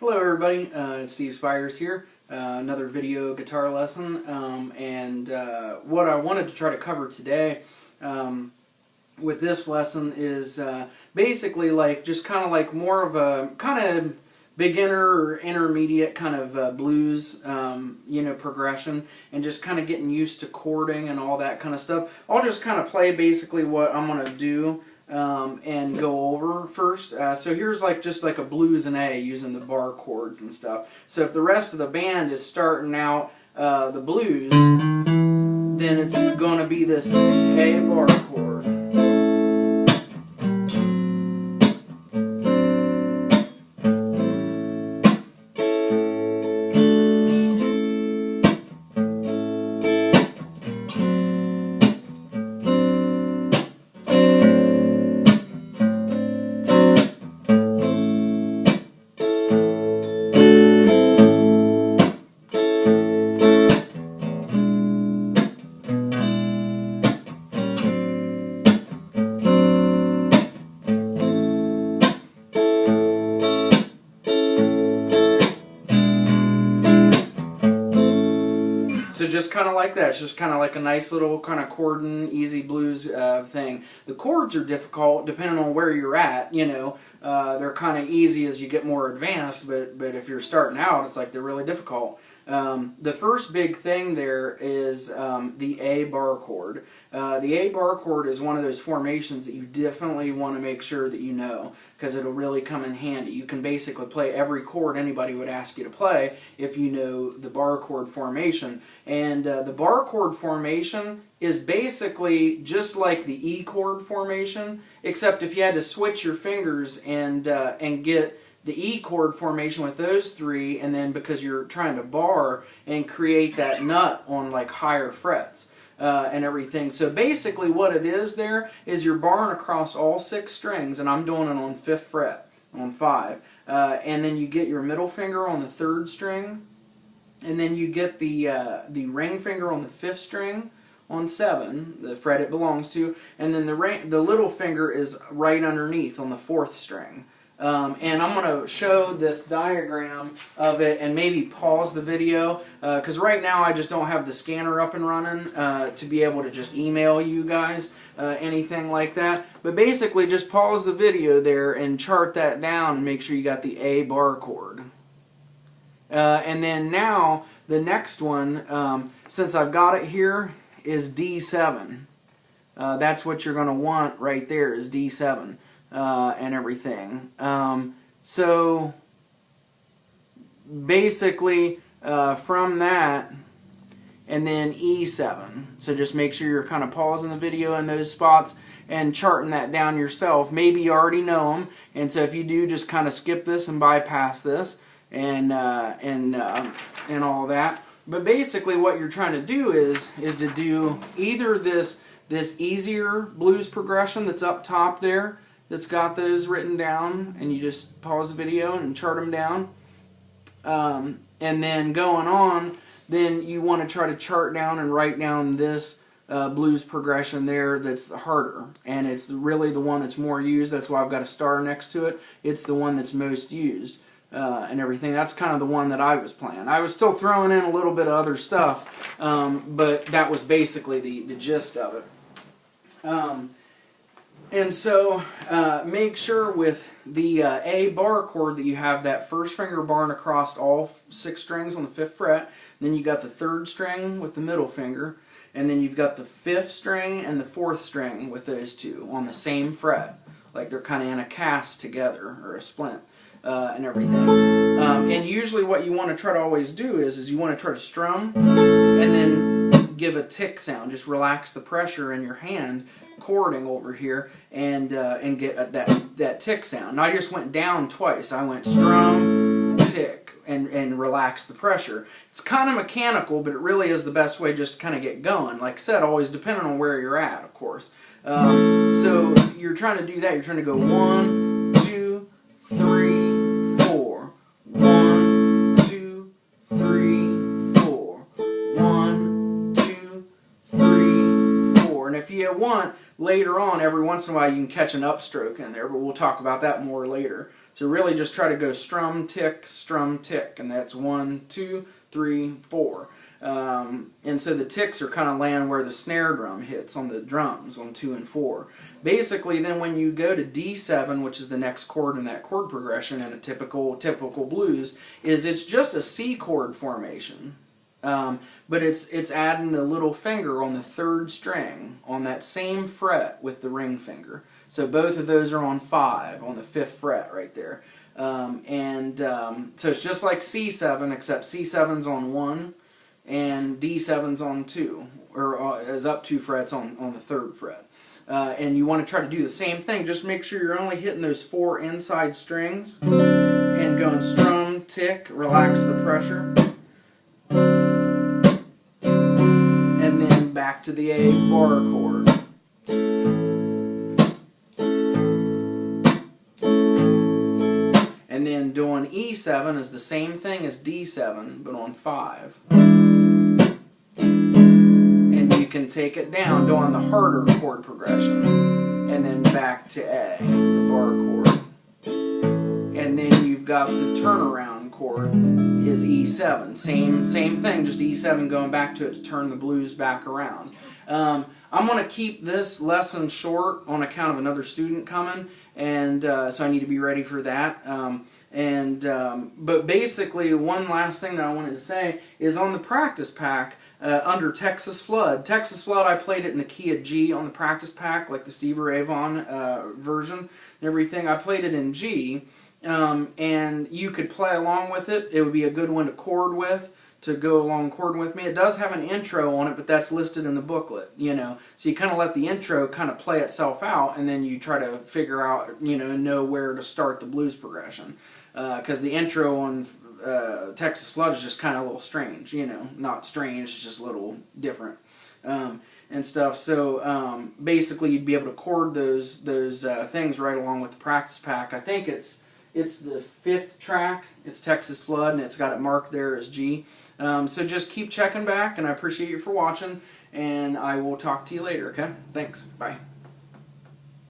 Hello everybody, it's Steve Spires here, another video guitar lesson, and what I wanted to try to cover today with this lesson is basically just kind of like more of a kind of beginner or intermediate kind of blues progression, and just kind of getting used to chording and all that kind of stuff. I'll just kind of play basically what I'm going to do and go over first. So here's just like a blues in A using the bar chords and stuff. So if the rest of the band is starting out the blues, then it's going to be this A bar chord. So just kind of like that. It's just kind of like a nice little kind of chording, easy blues thing. The chords are difficult depending on where you're at. They're kind of easy as you get more advanced, but if you're starting out, it's like they're really difficult. The first big thing there is the A bar chord. The A bar chord is one of those formations that you definitely want to make sure that you know, because it'll really come in handy. You can basically play every chord anybody would ask you to play if you know the bar chord formation. And the bar chord formation is basically just like the E chord formation, except if you had to switch your fingers and get the E chord formation with those three, and then because you're trying to bar and create that nut on like higher frets and everything. So basically what it is there is you're barring across all 6 strings, and I'm doing it on 5th fret, on 5. And then you get your middle finger on the 3rd string, and then you get the ring finger on the 5th string on 7, the fret it belongs to, and then the little finger is right underneath on the 4th string. And I'm going to show this diagram of it and maybe pause the video, because right now I just don't have the scanner up and running to be able to just email you guys anything like that. But basically just pause the video there and chart that down and make sure you got the A bar chord. And then now the next one, since I've got it here, is D7. That's what you're going to want right there, is D7. And everything. So basically from that, and then E7. So just make sure you're kind of pausing the video in those spots and charting that down yourself. Maybe you already know them, and so if you do, just kind of skip this and bypass this and all that. But basically what you're trying to do is to do either this easier blues progression that's up top there, that's got those written down, and you just pause the video and chart them down. And then going on, then you want to try to chart down and write down this blues progression there that's harder. And it's really the one that's more used. That's why I've got a star next to it. It's the one that's most used and everything. That's kind of the one that I was playing. I was still throwing in a little bit of other stuff, but that was basically the gist of it. And so make sure with the A bar chord that you have that first finger barring across all 6 strings on the 5th fret. Then you got the 3rd string with the middle finger, and then you've got the 5th string and the 4th string with those 2 on the same fret, like they're kind of in a cast together, or a splint, and everything. And usually what you want to try to always do is you want to try to strum and then give a tick sound. Just relax the pressure in your hand chording over here and get that tick sound. Now I just went down twice. I went strum, tick, and relax the pressure. It's kind of mechanical, but it really is the best way just to kind of get going. Like I said, always depending on where you're at, of course. So you're trying to do that. You're trying to go 1, 2, 3, 4. 1, 2, 3, 4. 1, 2, 3, 4. And if you want, later on, every once in a while, you can catch an upstroke in there, but we'll talk about that more later. So really just try to go strum, tick, and that's 1, 2, 3, 4. And so the ticks are kind of land where the snare drum hits on the drums on 2 and 4. Basically, then when you go to D7, which is the next chord in that chord progression in a typical blues, it's just a C chord formation. But it's adding the little finger on the 3rd string on that same fret with the ring finger. So both of those are on 5 on the 5th fret right there. So it's just like C7, except C7's on 1 and D7's on 2, or is up 2 frets on the 3rd fret. And you want to try to do the same thing. Just make sure you're only hitting those 4 inside strings and going strum, tick, relax the pressure. And then back to the A bar chord. And then doing E7 is the same thing as D7, but on 5. And you can take it down doing the harder chord progression. And then back to A, the bar chord. And then you've got the turnaround chord is E7. Same thing, just E7 going back to it to turn the blues back around. I'm going to keep this lesson short on account of another student coming, and so I need to be ready for that. But basically, one last thing that I wanted to say is on the practice pack under Texas Flood. Texas Flood, I played it in the key of G on the practice pack, like the Stevie Ray Vaughan version and everything. I played it in G, and you could play along with it. It would be a good one to chord with, to go along chording with me. It does have an intro on it, but that's listed in the booklet, you know. So you kind of let the intro kind of play itself out, and then you try to figure out, you know where to start the blues progression. Because the intro on Texas Flood is just kind of a little strange, you know. Not strange, it's just a little different and stuff. So basically you'd be able to chord those things right along with the practice pack. I think it's the 5th track. It's Texas Flood, and it's got it marked there as G. So just keep checking back, and I appreciate you for watching, and I will talk to you later, okay? Thanks. Bye.